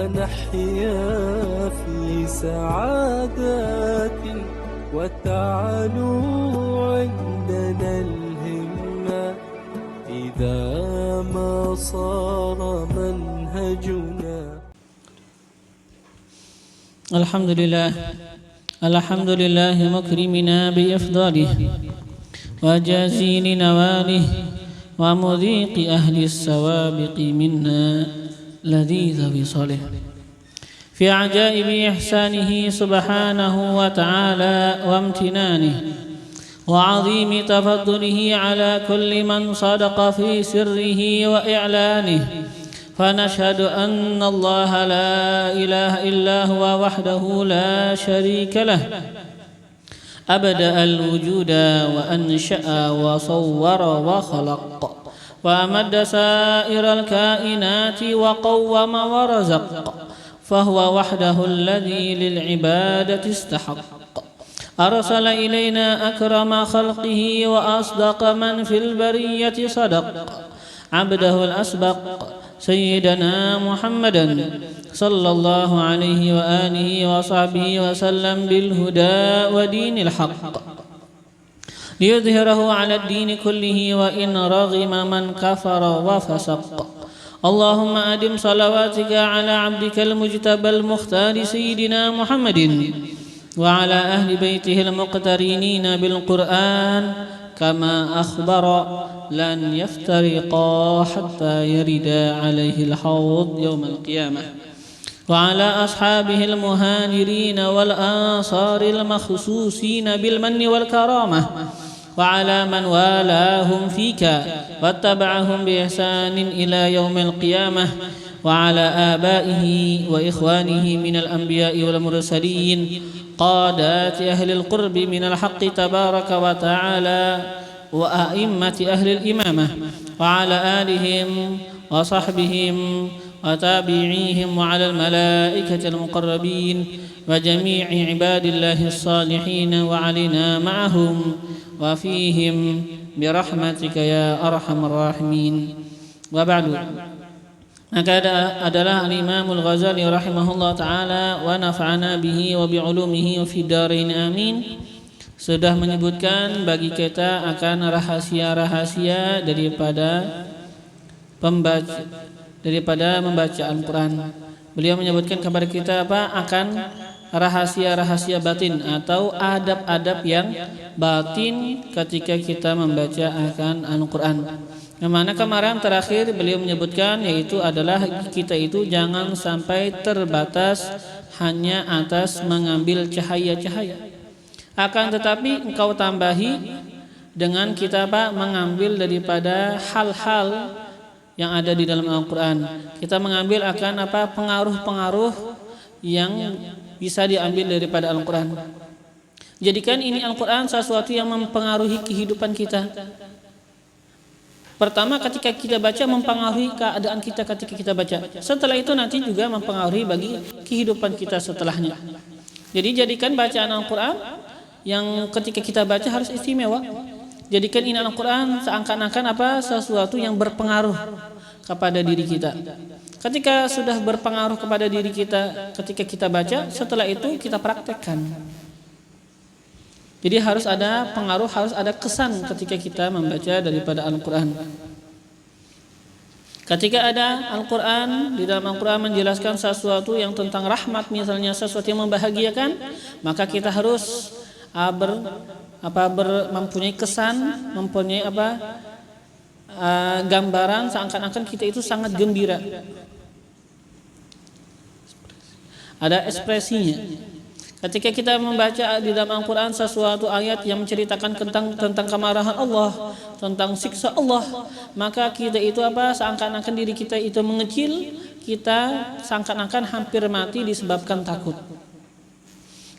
ونحيا في سعادة وتعلو عندنا الهمة إذا ما صار منهجنا. الحمد لله مكرمنا بإفضاله وجازيل نواله ومذيق أهل السوابق منا لذيذ بصله في عجائب إحسانه سبحانه وتعالى وامتنانه وعظيم تفضله على كل من صدق في سره وإعلانه. فنشهد أن الله لا إله إلا هو وحده لا شريك له أبدأ الوجود وأنشأ وصور وخلق وأمد سائر الكائنات وقوم ورزق، فهو وحده الذي للعبادة استحق. أرسل إلينا أكرم خلقه وأصدق من في البرية صدق، عبده الأسبق سيدنا محمدا صلى الله عليه وآله وصحبه وسلم بالهدى ودين الحق ليظهره على الدين كله وإن رغم من كفر وفسق. اللهم أدم صلواتك على عبدك المجتبى المختار سيدنا محمد وعلى أهل بيته المقترنين بالقرآن كما أخبر لن يفترقا حتى يردا عليه الحوض يوم القيامة، وعلى أصحابه المهاجرين والأنصار المخصوصين بالمن والكرامة، وعلى من والاهم فيك واتبعهم بإحسان إلى يوم القيامة، وعلى آبائه وإخوانه من الأنبياء والمرسلين قادات أهل القرب من الحق تبارك وتعالى وأئمة أهل الإمامة، وعلى آلهم وصحبهم وتابعيهم وعلى الملائكة المقربين وجميع عباد الله الصالحين وعلينا معهم وفيهم برحمتك يا أرحم الراحمين. وبعد، maka adalah Al-Imam Al-Ghazali rahimahullah ta'ala wa nafa'ana bihi wa bi'ulumihi wa fi darain amin sudah menyebutkan bagi kita akan rahasia-rahasia daripada membaca Al-Quran. Beliau menyebutkan kepada kita akan rahasia-rahasia batin atau adab-adab yang batin ketika kita membaca akan Al-Quran. Yang mana kemarin terakhir beliau menyebutkan yaitu adalah kita itu jangan sampai terbatas hanya atas mengambil cahaya-cahaya. Akan tetapi engkau tambahi dengan kita mengambil daripada hal-hal yang ada di dalam Al-Quran. Kita mengambil akan pengaruh-pengaruh yang bisa diambil daripada Al-Quran. Jadikan ini Al-Quran sesuatu yang mempengaruhi kehidupan kita. Pertama ketika kita baca mempengaruhi keadaan kita ketika kita baca. Setelah itu nanti juga mempengaruhi bagi kehidupan kita setelahnya. Jadi jadikan bacaan Al-Quran yang ketika kita baca harus istimewa. Jadikan ini Al-Quran seakan-akan sesuatu yang berpengaruh kepada diri kita. Ketika sudah berpengaruh kepada diri kita ketika kita baca, setelah itu kita praktekkan. Jadi harus ada pengaruh, harus ada kesan ketika kita membaca daripada Al-Quran. Ketika ada Al-Quran, di dalam Al-Quran menjelaskan sesuatu yang tentang rahmat, misalnya sesuatu yang membahagiakan, maka kita harus mempunyai kesan, mempunyai gambaran seakan-akan kita itu sangat gembira. Ada ekspresinya. Ketika kita membaca di dalam Al-Quran sesuatu ayat yang menceritakan tentang kemarahan Allah, tentang siksa Allah, maka kita itu seakan-akan diri kita itu mengecil, kita seakan-akan hampir mati disebabkan takut.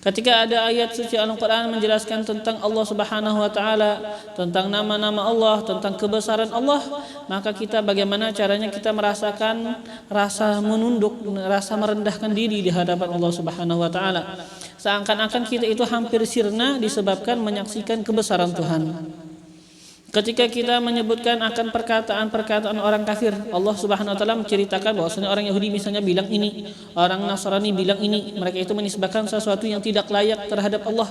Ketika ada ayat suci Al-Quran menjelaskan tentang Allah Subhanahu wa Ta'ala, tentang nama-nama Allah, tentang kebesaran Allah, maka kita bagaimana caranya kita merasakan rasa menunduk, rasa merendahkan diri di hadapan Allah Subhanahu wa Ta'ala. Seakan-akan kita itu hampir sirna disebabkan menyaksikan kebesaran Tuhan. Ketika kita menyebutkan akan perkataan-perkataan orang kafir, Allah Subhanahu wa taala menceritakan bahwasanya orang Yahudi misalnya bilang ini, orang Nasrani bilang ini, mereka itu menisbahkan sesuatu yang tidak layak terhadap Allah.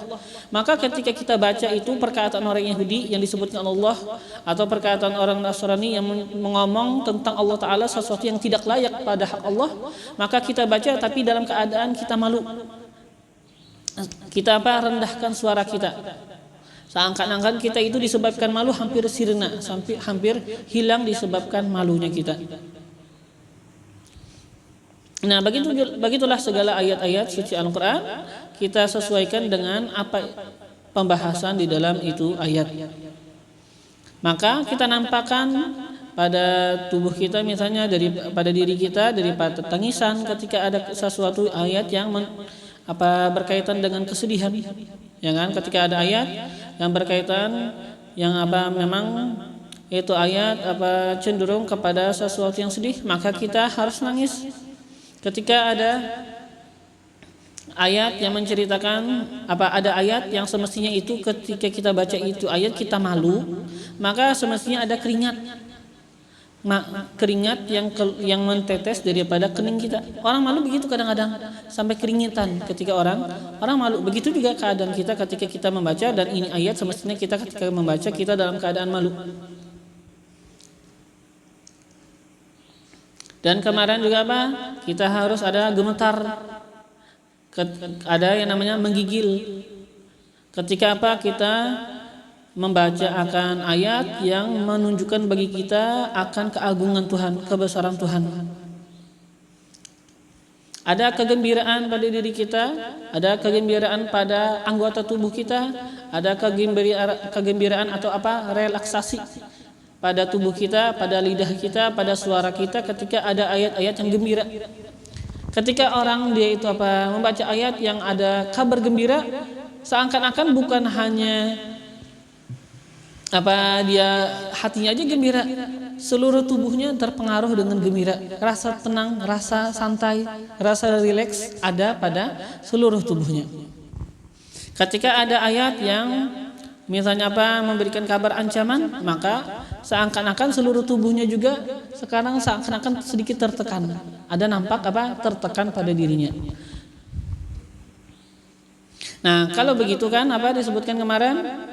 Maka ketika kita baca itu perkataan orang Yahudi yang disebutkan Allah atau perkataan orang Nasrani yang mengomong tentang Allah taala sesuatu yang tidak layak pada hak Allah, maka kita baca tapi dalam keadaan kita malu. Kita rendahkan suara kita. Seakan-akan kita itu disebabkan malu hampir sirna, sampai hampir hilang disebabkan malunya kita. Nah, begitulah segala ayat-ayat suci Al-Qur'an kita sesuaikan dengan apa pembahasan di dalam itu ayat. Maka kita nampakkan pada tubuh kita misalnya pada diri kita daripada tangisan ketika ada sesuatu ayat yang berkaitan dengan kesedihan. Ya kan, ketika ada ayat yang berkaitan yang memang itu ayat cenderung kepada sesuatu yang sedih, maka kita harus nangis. Ketika ada ayat yang menceritakan ada ayat yang semestinya itu ketika kita baca itu ayat kita malu, maka semestinya ada keringat yang mentetes daripada kening kita. Orang malu begitu kadang-kadang sampai keringitan ketika orang malu. Begitu juga keadaan kita ketika kita membaca, dan ini ayat semestinya kita ketika membaca kita dalam keadaan malu. Dan kemarin juga kita harus ada gemetar, ada yang namanya menggigil ketika kita membaca akan ayat yang menunjukkan bagi kita akan keagungan Tuhan, kebesaran Tuhan. Ada kegembiraan pada diri kita, ada kegembiraan pada anggota tubuh kita, ada kegembiraan atau relaksasi pada tubuh kita, pada lidah kita, pada suara kita ketika ada ayat-ayat yang gembira. Ketika orang dia itu membaca ayat yang ada kabar gembira, seakan-akan bukan hanya dia hatinya aja gembira, seluruh tubuhnya terpengaruh dengan gembira. Rasa tenang, rasa santai, rasa rileks ada pada seluruh tubuhnya. Ketika ada ayat yang misalnya memberikan kabar ancaman, maka seakan-akan seluruh tubuhnya juga sekarang seakan-akan sedikit tertekan. Ada nampak tertekan pada dirinya. Nah, kalau begitu kan disebutkan kemarin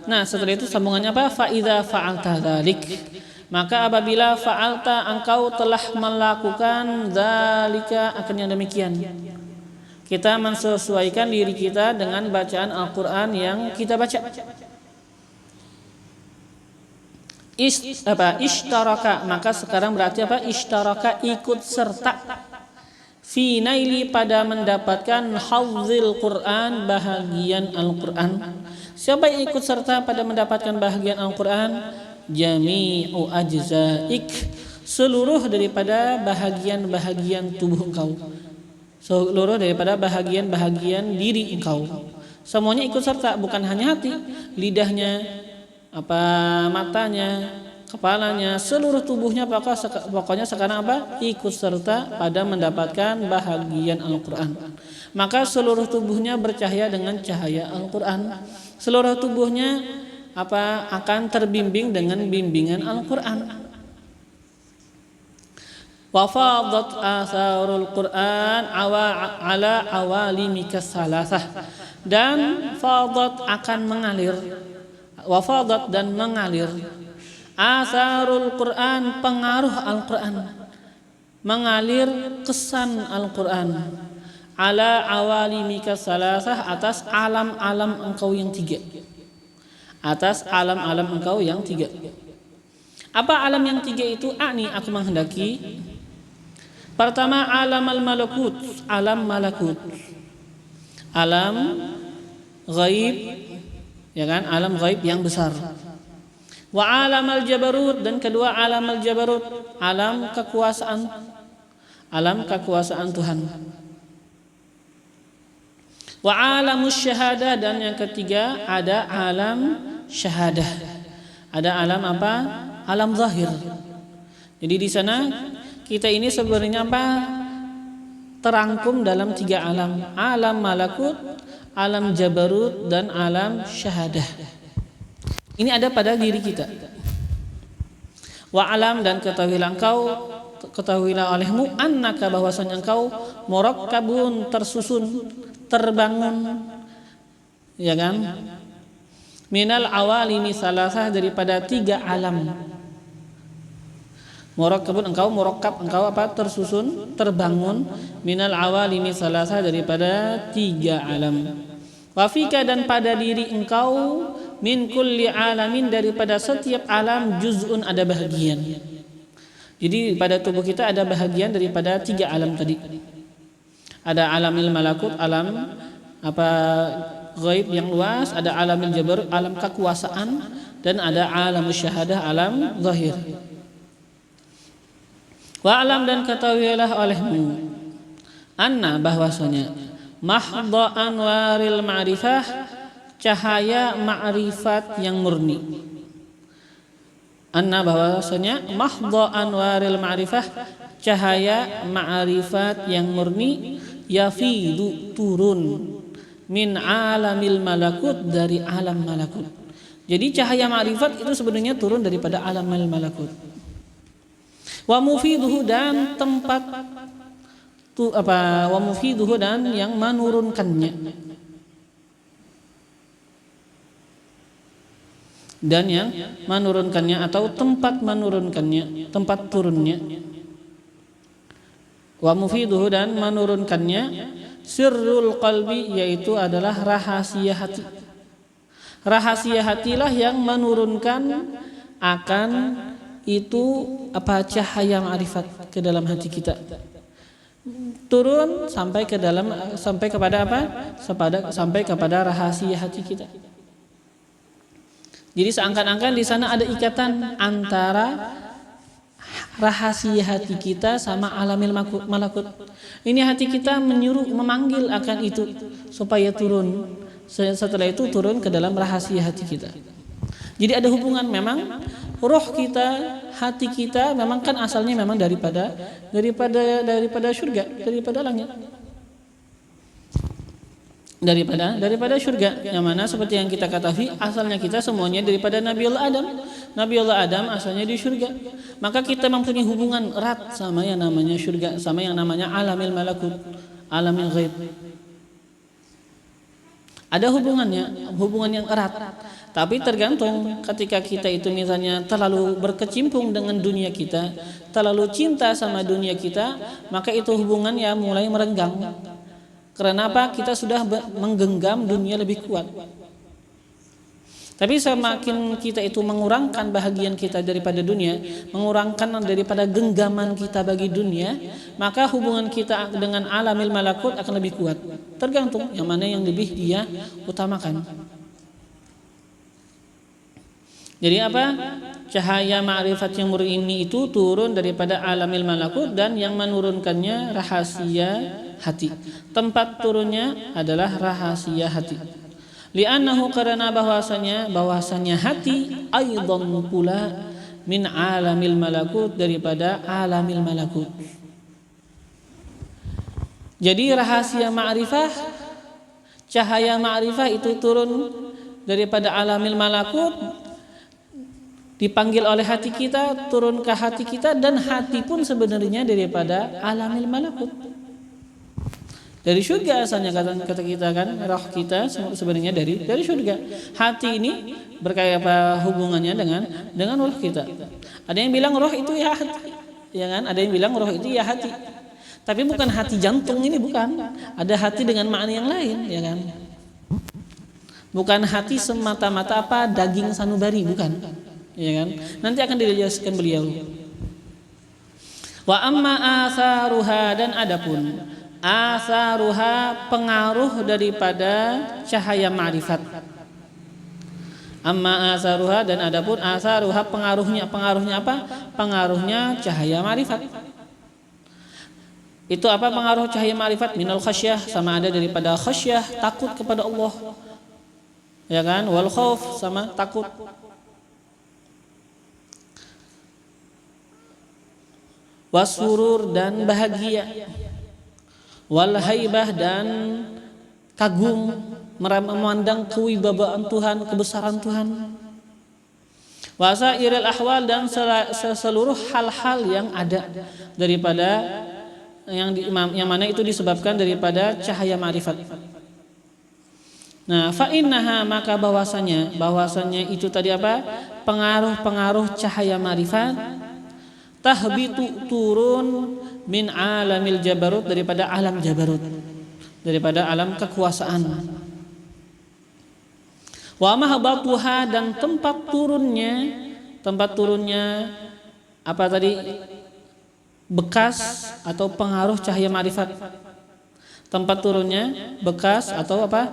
Nah, setelah itu sambungannya fa idza fa'alta dzalik, maka apabila fa'alta engkau telah melakukan dzalika akan yang demikian. Kita mensesuaikan diri kita dengan bacaan Al-Qur'an yang kita baca. Ishtaraka, maka sekarang berarti ishtaraka, ikut serta fi naili, pada mendapatkan hadzil Qur'an, bahagian Al-Qur'an. Siapa yang ikut serta pada mendapatkan bahagian Al-Quran? Jami'u ajza'ik, seluruh daripada bahagian-bahagian tubuh engkau, seluruh daripada bahagian-bahagian diri engkau, semuanya ikut serta, bukan hanya hati, lidahnya, matanya, kepalanya, seluruh tubuhnya pokoknya sekarang ikut serta pada mendapatkan bahagian Al-Quran. Maka seluruh tubuhnya bercahaya dengan cahaya Al-Quran. Seluruh tubuhnya akan terbimbing dengan bimbingan Al-Quran. Wa fadat atharul Quran ala awalimika salasah, dan fadat akan mengalir, wa fadat dan mengalir, atharul Quran, pengaruh Al-Quran, mengalir kesan Al-Quran, ala awalimika salasah, atas alam-alam engkau yang tiga. Atas alam-alam engkau yang tiga. Apa alam yang tiga itu? Aku menghendaki. Pertama, alam al-malakut, alam malakut, alam ghaib, ya kan, alam ghaib yang besar. Wa alam al-jabarut, dan kedua alam al-jabarut, alam kekuasaan Tuhan. Wa alamus syahadah, dan yang ketiga ada alam syahadah. Ada alam alam zahir. Jadi di sana kita ini sebenarnya terangkum dalam tiga alam: alam malakut, alam jabarut, dan alam syahadah. Ini ada pada diri kita. Wa alam, dan ketahuilah olehmu, annaka, bahwasanya engkau, murakkabun, tersusun, terbangun, ya kan, minal awalimi salasah, daripada 3 alam. Murakkabun, engkau apa, tersusun, terbangun, minal awalimi salasah, daripada 3 alam. Wa fika, dan pada diri engkau, min kulli alamin, daripada setiap alam, juz'un, ada bahagian. Jadi pada tubuh kita ada bahagian daripada 3 alam tadi. Ada alamil malakut, alam apa ghaib yang luas, ada alamil jabar, alam kekuasaan, dan ada alam syahadah, alam zahir. Wa alam, dan ketahuilah olehmu, anna, bahwasanya, mahdha anwaril ma'rifah, cahaya ma'rifat yang murni. Anna, bahwasanya, mahdha anwaril ma'rifah, cahaya ma'rifat yang murni, yafidu, turun, min alamil malakut, dari alam malakut. Jadi cahaya ma'rifat itu sebenarnya turun daripada alamil malakut. Wa mufiduhu, dan tempat wa mufiduhu, dan yang menurunkannya, dan yang menurunkannya atau tempat menurunkannya, tempat turunnya. Wa mufiduhu, dan menurunkannya, sirrul qalbi, yaitu adalah rahasia hati. Rahasia hatilah yang menurunkan akan itu apa, cahaya ma'rifat ke dalam hati kita. Turun sampai ke dalam, sampai kepada apa? Sampai kepada rahasia hati kita. Jadi seakan-akan di sana ada ikatan antara rahasia hati kita sama alamil malakut. Ini hati kita menyuruh, memanggil akan itu supaya turun. Setelah itu turun ke dalam rahasia hati kita. Jadi ada hubungan, memang roh kita, hati kita memang kan asalnya memang daripada surga, daripada langit. Daripada surga, yang mana seperti yang kita ketahui, asalnya kita semuanya daripada Nabiullah Adam. Nabiullah Adam asalnya di surga. Maka kita mempunyai hubungan erat sama yang namanya surga, sama yang namanya alamil malakut, alamil ghaib. Ada hubungan yang erat. Tapi tergantung, ketika kita itu misalnya terlalu berkecimpung dengan dunia kita, terlalu cinta sama dunia kita, maka itu hubungan ya mulai merenggang. Karena apa? Kita sudah menggenggam dunia lebih kuat. Tapi semakin kita itu mengurangkan bahagian kita daripada dunia, mengurangkan daripada genggaman kita bagi dunia, maka hubungan kita dengan alamil malakut akan lebih kuat. Tergantung yang mana yang lebih dia utamakan. Jadi apa? Cahaya ma'rifat yang murni ini itu turun daripada alamil malakut, dan yang menurunkannya rahasia hati. Tempat turunnya adalah rahasia hati. Li'annahu, karena bahwasanya hati aidan pula min alamil malakut, daripada alamil malakut. Jadi rahasia ma'rifah, cahaya ma'rifah itu turun daripada alamil malakut, dipanggil oleh hati kita, turun ke hati kita, dan hati pun sebenarnya daripada alamil malakut. Dari surga asalnya, kata kita kan, roh kita sebenarnya dari surga. Hati ini berkaitan hubungannya dengan roh kita. Ada yang bilang roh itu ya hati, ya kan? Ada yang bilang roh itu ya hati. Tapi bukan hati jantung ini, bukan. Ada hati dengan makna yang lain, ya kan? Bukan hati semata-mata apa daging sanubari, bukan. Ya kan? Nanti akan dijelaskan beliau. Wa amma atharuha, dan adapun atharuha, pengaruh daripada cahaya ma'rifat. Amma atharuha, dan adapun atharuha, pengaruhnya apa? Pengaruhnya cahaya ma'rifat. Itu apa pengaruh cahaya ma'rifat? Minal khasyah, sama ada daripada khasyah, takut kepada Allah. Ya kan? Wal khauf, sama takut. Wasurur, dan bahagia. Wal haibah, dan kagum, memandang kewibawaan Tuhan, kebesaran Tuhan. Wa sairil ahwal, dan seluruh hal-hal yang ada daripada yang mana itu disebabkan daripada cahaya ma'rifat. Nah, fa innaha, maka bahwasanya itu tadi apa? Pengaruh-pengaruh cahaya ma'rifat tahbitu, turun min alamil jabarut, daripada alam jabarut, daripada alam kekuasaan. Wa mahbatuha, dan tempat turunnya apa tadi? Bekas atau pengaruh cahaya ma'rifat. Tempat turunnya bekas atau apa?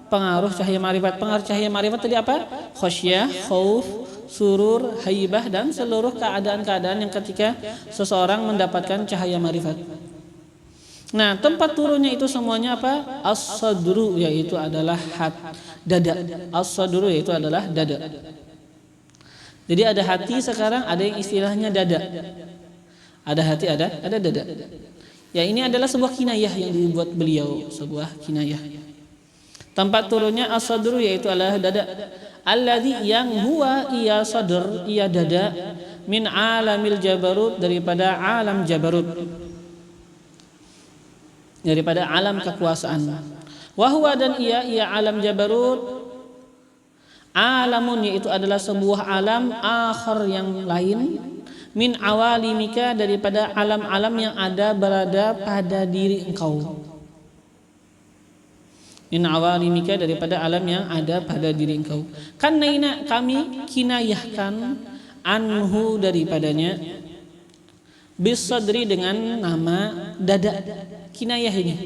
Pengaruh cahaya ma'rifat. Pengaruh cahaya ma'rifat tadi apa? Khosyah, khauf, surur, haibah, dan seluruh keadaan-keadaan yang ketika seseorang mendapatkan cahaya ma'rifat. Nah, tempat turunnya itu semuanya apa? As-sadru, yaitu adalah dada. As-sadru, yaitu adalah dada. Jadi ada hati sekarang, ada yang istilahnya dada. Ada hati, ada dada. Ya, ini adalah sebuah kinayah yang dibuat beliau, sebuah kinayah. Tempat turunnya as-sadru, yaitu adalah dada. Alladzi, yang huwa iya sadr, iya dada, min alamil jabarut, daripada alam jabarut, daripada alam kekuasaan. Wa huwa, dan ia alam jabarut, alamun, yaitu adalah sebuah alam akhar yang lain, min awalimika, daripada alam-alam yang ada berada pada diri engkau. Min awalimika, daripada alam yang ada pada diri engkau. Karena kami kinayahkan anhu, daripadanya, bisadri, dengan nama dada. Kinayah ini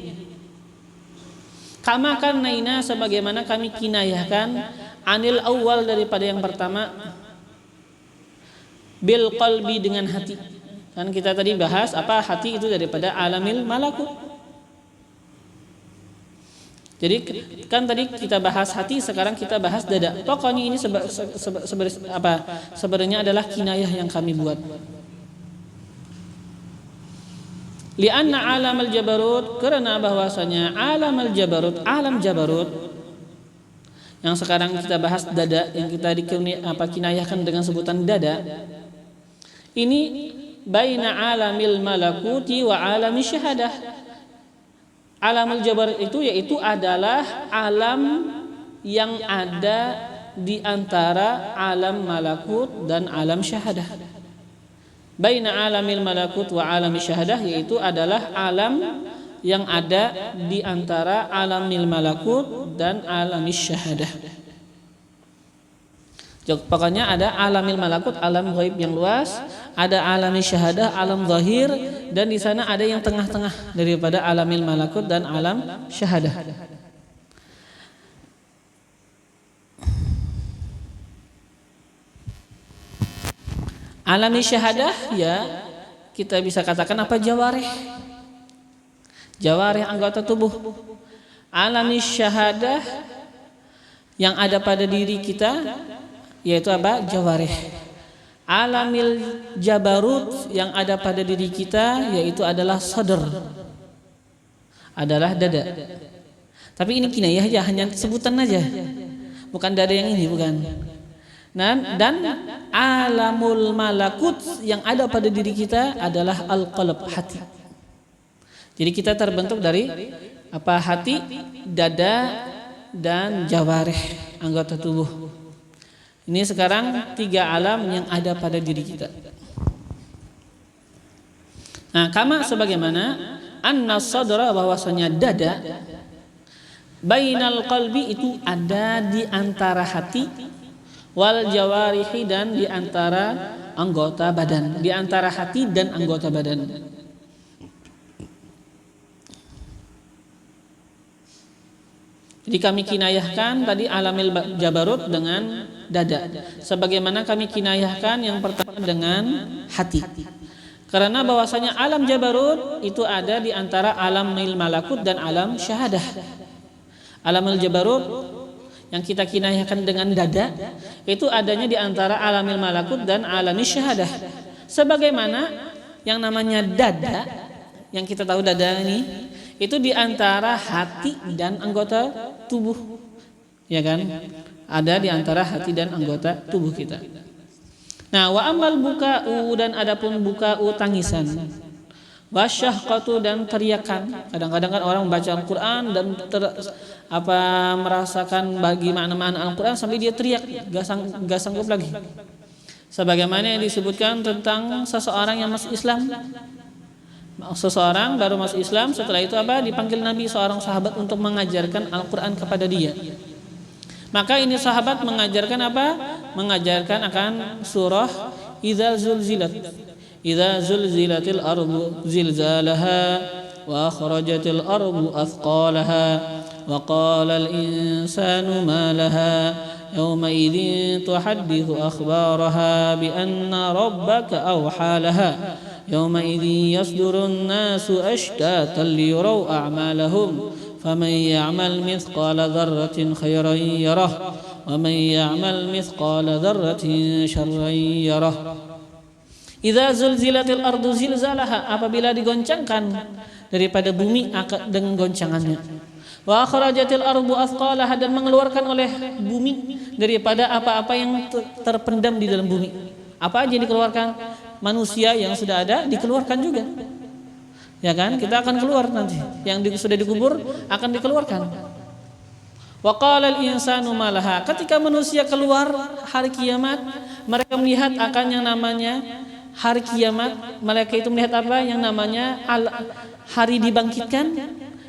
kama karnaina, sebagaimana kami kinayahkan anil awal, daripada yang pertama, bil qalbi, dengan hati. Kan kita tadi bahas apa hati itu daripada alamil malakut. Jadi kan tadi kita bahas hati, sekarang kita bahas dada. Pokoknya ini sebenarnya adalah kinayah yang kami buat. Lianna alam al-jabarut, karena bahwasanya alam al-jabarut, alam jabarut yang sekarang kita bahas dada, yang kita kinayahkan dengan sebutan dada, ini baina alamil malakuti wa alami syahadah. Alamul jabarut itu yaitu adalah alam yang ada di antara alam malakut dan alam syahadah. Baina alamil malakut wa alami syahadah, yaitu adalah alam yang ada di antara alamil malakut dan alamis syahadah. Pokoknya ada alamil malakut, alam ghaib yang luas, ada alamis syahadah, alam zahir, dan di sana ada yang tengah-tengah daripada alamil malakut dan alam syahadah. Alamis syahadah, ya kita bisa katakan apa? Jawarih anggota tubuh. Alamis syahadah yang ada pada diri kita, yaitu apa? Jawarih. Alamil jabarut yang ada pada diri kita, yaitu adalah sadr, adalah dada. Tapi ini kinayah aja, hanya sebutan aja, bukan dada yang ini, bukan. Dan alamul malakut yang ada pada diri kita adalah al-qalb, hati. Jadi kita terbentuk dari apa? Hati, dada, dan jawarih, anggota tubuh. Ini sekarang 3 alam yang ada pada diri kita. Nah, kama sebagaimana anna sadra, bahwasanya dada, bainal qalbi, itu ada di antara hati, wal jawarihi, dan di antara anggota badan, di antara hati dan anggota badan. Jadi kami kinayahkan tadi alamil jabarut dengan dada, sebagaimana kami kinayahkan yang pertama dengan hati. Karena bahwasanya alam jabarut itu ada di antara alamil malakut dan alam syahadah. Alamil jabarut yang kita kinayahkan dengan dada itu adanya di antara alamil malakut dan alamis syahadah. Sebagaimana yang namanya dada, yang kita tahu dada ini itu di antara hati dan anggota tubuh, ya kan? Ada di antara hati dan anggota tubuh kita. Nah, wa amal buka'u dan adapun buka'u tangisan. Wasyahqatu dan teriakan. Kadang-kadang kan orang membaca Al-Qur'an dan merasakan bagi makna-makna Al-Qur'an sampai dia teriak, enggak sanggup lagi. Sebagaimana yang disebutkan tentang seseorang yang masuk Islam. Seseorang baru masuk Islam, setelah itu dipanggil Nabi seorang sahabat untuk mengajarkan Al-Qur'an kepada dia. Maka ini sahabat mengajarkan mengajarkan akan surah Idza Zulzilat. Idza zulzilatil ardu zilzalaha wa akhrajatil ardu athqalaha wa qala al insanu ma laha yawma idzin tuhaddithu akhbaraha bi anna rabbaka awha laha yawma idzin yasdurun nasu ashtatan liyuraw a'malahum faman ya'mal mithqala dzarratin khairan yarah wa man ya'mal mithqala dzarratin syarran yarah. Idza zulzilatil ardu zilzalaha, apabila digoncangkan daripada bumi dengan goncangannya. Wa akhrajatil ardu athqalaha, dan mengeluarkan oleh bumi daripada apa-apa yang terpendam di dalam bumi. Apa aja yang dikeluarkan? Manusia yang sudah ada dikeluarkan juga. Ya kan? Kita akan keluar nanti. Yang sudah dikubur akan dikeluarkan. Wa qala al insanu ma laha. Ketika manusia keluar hari kiamat, mereka melihat akan yang namanya hari kiamat. Mereka itu melihat yang namanya hari dibangkitkan.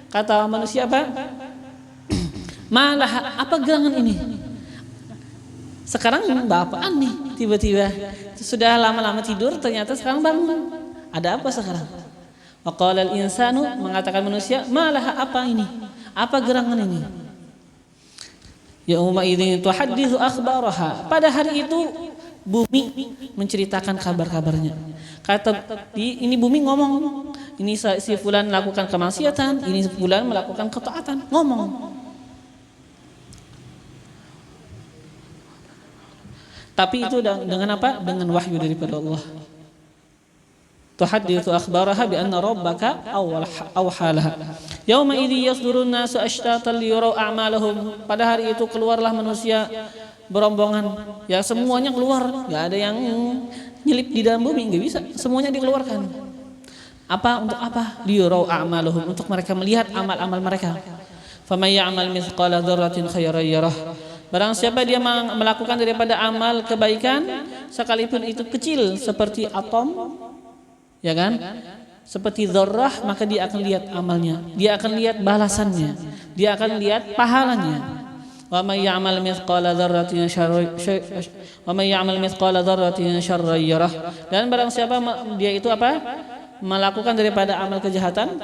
Kata manusia malah apa gerangan ini? Sekarang apaan nih? Tiba-tiba sudah lama-lama tidur, ternyata sekarang bangun. Ada apa sekarang? Wa qala al insanu, mengatakan manusia, malah apa ini? Apa gerangan ini? Yauma idzin tuhadditsu akhbaraha. Pada hari itu bumi menceritakan kabar-kabarnya. Kata ini bumi ngomong, ini si fulan melakukan kemaksiatan, ini fulan melakukan ketaatan, ngomong. Tapi itu dengan apa? Dengan wahyu daripada Allah. Tuhadditsu akhbaraha bi anna rabbaka awhalaha. Yauma idzi yasdurun nasu ashtatan liyuraw a'malahum. Pada hari itu keluarlah manusia berombongan, ya semuanya keluar, nggak ada yang nyelip di dalam bumi, nggak bisa, semuanya dikeluarkan. Untuk apa? Liyuraw a'malahum, untuk mereka melihat amal-amal mereka. Faman ya'mal mithqala dzarratin khairan yarah. Barang siapa dia melakukan daripada amal kebaikan sekalipun itu kecil seperti atom, ya kan? Seperti dzarrah, maka dia akan lihat amalnya, dia akan lihat balasannya, dia akan lihat pahalanya. Wa may ya'mal mithqala dzarratin syarran yarah. Dan barang siapa dia itu melakukan daripada amal kejahatan,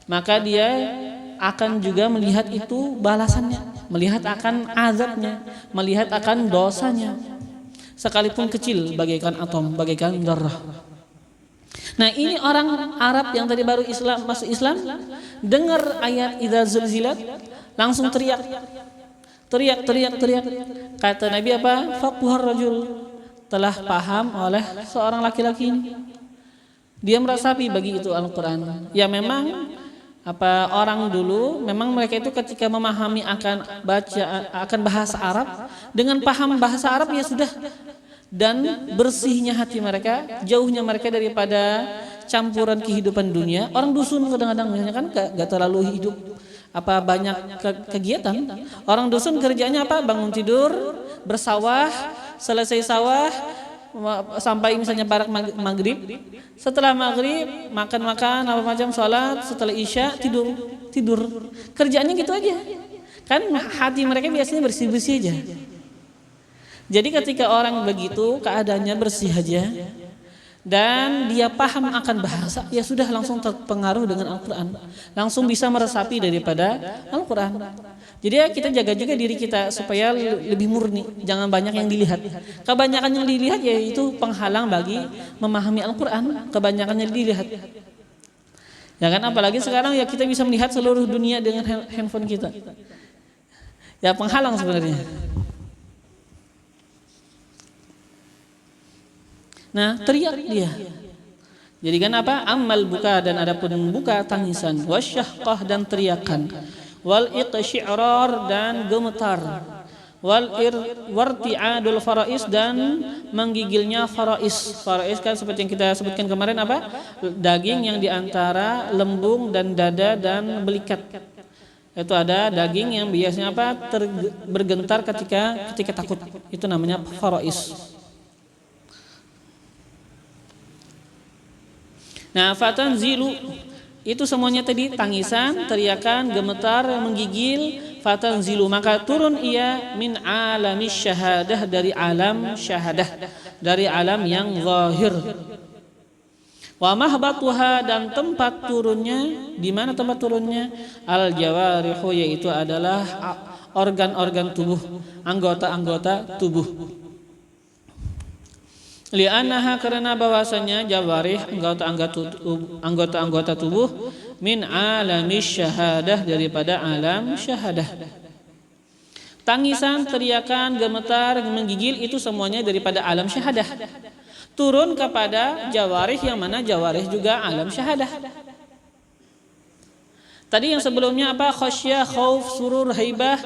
maka dia akan juga melihat itu balasannya, melihat akan azabnya, melihat akan dosanya, sekalipun kecil bagaikan atom, bagaikan dzarrah. Nah, ini orang Arab yang tadi baru masuk Islam, dengar ayat idza zulzilat, langsung teriak. Kata Nabi Faqhar rajul, telah paham oleh seorang laki-laki ini. Dia meresapi bagi itu Al-Qur'an. Ya memang orang dulu memang mereka itu ketika memahami akan bahasa Arab, dengan paham bahasa Arab ya sudah, dan bersihnya hati mereka, jauhnya mereka daripada campuran kehidupan dunia. Orang dusun kadang-kadang kan gak terlalu hidup banyak kegiatan. Orang dusun kerjanya bangun tidur, bersawah, selesai sawah sampai misalnya barak maghrib. Setelah maghrib makan macam sholat, setelah isya tidur. Kerjaannya gitu aja. Kan hati mereka biasanya bersih-bersih aja. Jadi ketika orang begitu keadaannya bersih aja dan dia paham akan bahasa, ya sudah langsung terpengaruh dengan Al-Quran, langsung bisa meresapi daripada Al-Quran. Jadi ya kita jaga juga diri kita supaya lebih murni, jangan banyak yang dilihat. Kebanyakan yang dilihat yaitu penghalang bagi memahami Al-Quran, kebanyakan yang dilihat. Ya kan, apalagi sekarang ya kita bisa melihat seluruh dunia dengan handphone kita. Ya penghalang sebenarnya. Nah, teriak dia. Jadi kan Amal buka, dan adapun buka tangisan, wasyahqah dan teriakan, wal iqsyi'rar dan gemetar, warti'adul farais, dan menggigilnya farais. Farais kan seperti yang kita sebutkan kemarin apa? Daging yang diantara lembung dan dada dan belikat. Itu ada daging yang biasanya apa? Bergentar ketika takut. Itu namanya farais. Nah, fatanzilu itu semuanya tadi tangisan, teriakan, gemetar, menggigil. Fatanzilu, maka turun ia min alamis syahadah, dari alam syahadah, dari alam yang zahir. Wa mahbatuha, dan tempat turunnya, di mana tempat turunnya? Al jawarihu, yaitu adalah organ-organ tubuh, anggota-anggota tubuh. Li'annaha, karena bahwasanya jawarih, anggota-anggota tubuh, min alamis syahadah, daripada alam syahadah. Tangisan, teriakan, gemetar, menggigil, itu semuanya daripada alam syahadah. Turun kepada jawarih, yang mana jawarih juga alam syahadah. Tadi yang sebelumnya apa? Khasyah, khauf, surur, haibah,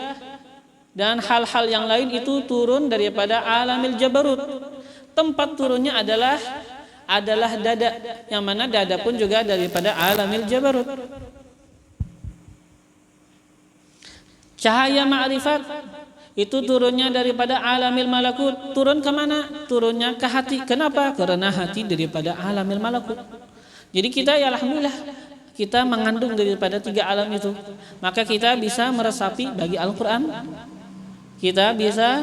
dan hal-hal yang lain itu turun daripada alamil jabarut. Tempat turunnya adalah dada, yang mana dada pun juga daripada alamil jabarut. Cahaya ma'rifat itu turunnya daripada alamil malakut. Turun ke mana? Turunnya ke hati. Kenapa? Karena hati daripada alamil malakut. Jadi kita ya alhamdulillah, kita mengandung daripada 3 alam itu. Maka kita bisa meresapi bagi Al-Quran. Kita bisa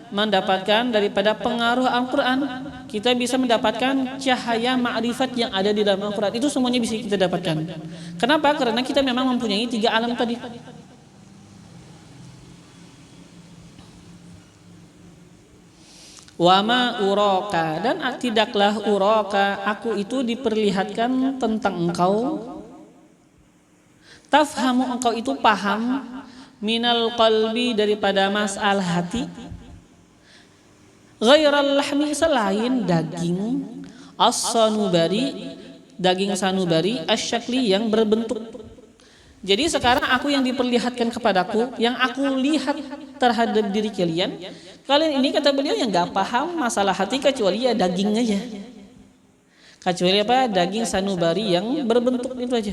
mendapatkan daripada pengaruh Al-Quran. Kita bisa mendapatkan cahaya ma'rifat yang ada di dalam Al-Quran. Itu semuanya bisa kita dapatkan. Kenapa? Karena kita memang mempunyai 3 alam tadi. Wama uraka, dan tidaklah uraka, aku itu diperlihatkan tentang engkau. Tafhamu, engkau itu paham, minal qalbi, daripada masalah hati. Ghairal lahmi, selain daging as-sanubari, daging sanubari, asyakli, yang berbentuk. Jadi sekarang aku yang diperlihatkan kepadaku, yang aku lihat terhadap diri kalian. Kalian ini, kata beliau, yang gak paham masalah hati kecuali ya daging aja. Kecuali apa? Daging sanubari yang berbentuk itu aja.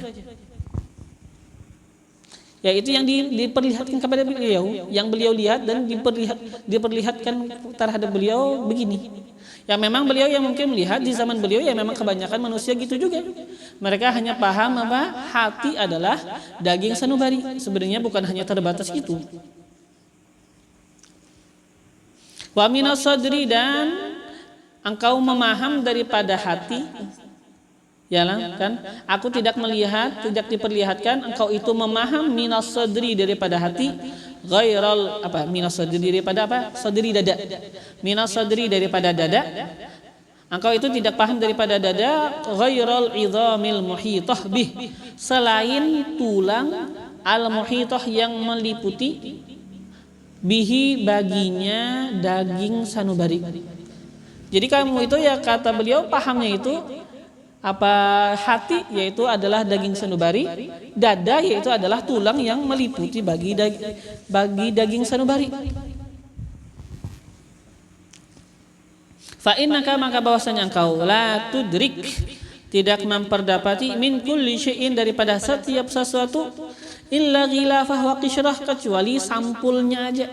Ya itu yang diperlihatkan kepada beliau, yang beliau lihat dan diperlihatkan terhadap beliau begini. Ya memang beliau yang mungkin melihat di zaman beliau, ya memang kebanyakan manusia gitu juga. Mereka hanya paham apa? Hati adalah daging sanubari. Sebenarnya bukan hanya terbatas itu. Wa minas sadri, dan engkau memaham daripada hati. Ya kan? Aku tidak melihat, tidak diperlihatkan, engkau itu memaham minas sadri, daripada hati. Ghairal apa? Minas sadri, daripada apa? Sadri, dada. Minas sadri, daripada dada. Engkau itu tidak paham daripada dada. Ghairal idhamil muhitah bih, selain tulang al muhitah, yang meliputi bihi, baginya daging sanubari. Jadi kamu itu, ya kata beliau, pahamnya itu apa? Hati yaitu adalah daging sanubari, dada yaitu adalah tulang yang meliputi bagi daging sanubari. Fa innaka, maka bahwasanya engkau, la tudrik, tidak memperdapati, min kulli syai'in, daripada setiap sesuatu, illa ghilafah wa qishrah, kecuali sampulnya aja.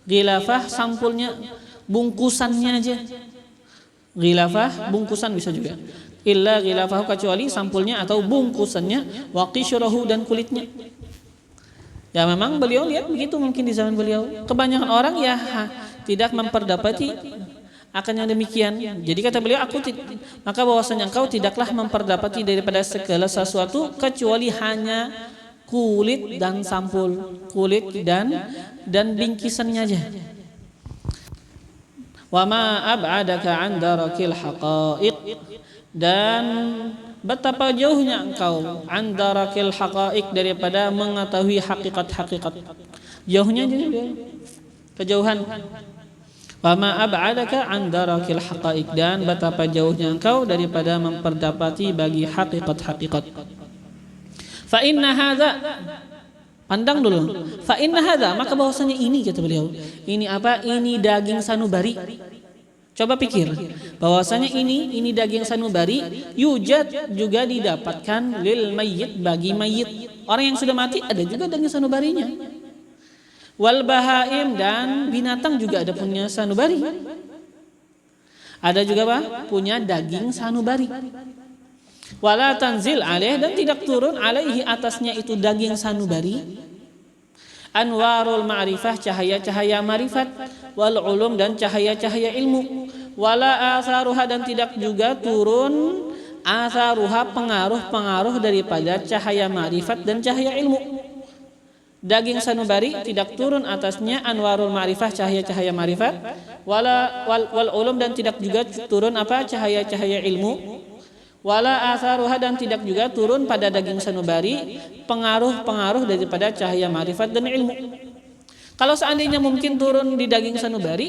Ghilafah, sampulnya, bungkusannya aja. Ghilafah, bungkusan bisa juga. Illa ghilafah, kecuali sampulnya atau bungkusannya, wa qishrahu, dan kulitnya. Ya memang beliau lihat begitu mungkin di zaman beliau. Kebanyakan orang ya tidak memperdapati akan yang demikian. Jadi kata beliau, maka bahwasanya engkau tidaklah memperdapati daripada segala sesuatu kecuali hanya kulit dan sampul, kulit dan bingkisannya aja. Wa ma ab'adaka 'an darakil haqa'iq, dan betapa jauhnya engkau, 'an darakil haqa'iq, daripada mengetahui hakikat-hakikat. Jauhnya juga kejauhan. Wa ma ab'adaka 'an darakil haqa'iq, dan betapa jauhnya engkau daripada memperdapati bagi hakikat-hakikat. Fa inna hadza, Pandang dulu. Fa inna hadza, maka bahwasanya ini kata beliau. Ini apa? Ini daging sanubari. Coba pikir, bahwasanya ini daging sanubari yujad juga didapatkan lil mayyit, bagi mayit. Orang yang sudah mati ada juga daging sanubarinya. Wal bahaim, dan binatang juga ada punya sanubari. Ada juga apa? Punya daging sanubari. Wala tanzil alaih, dan tidak turun alaihi atasnya itu daging sanubari anwarul ma'rifah, cahaya-cahaya marifat, wal ulum, dan cahaya-cahaya ilmu, wala asaruha, dan tidak juga turun asaruha, pengaruh-pengaruh daripada cahaya marifat dan cahaya ilmu. Daging sanubari tidak turun atasnya anwarul ma'rifah, cahaya-cahaya marifat, wal ulum, dan tidak juga turun apa? Cahaya-cahaya ilmu. Wala atharuha, dan tidak juga turun pada daging sanubari pengaruh-pengaruh daripada cahaya marifat dan ilmu. Kalau seandainya mungkin turun di daging sanubari,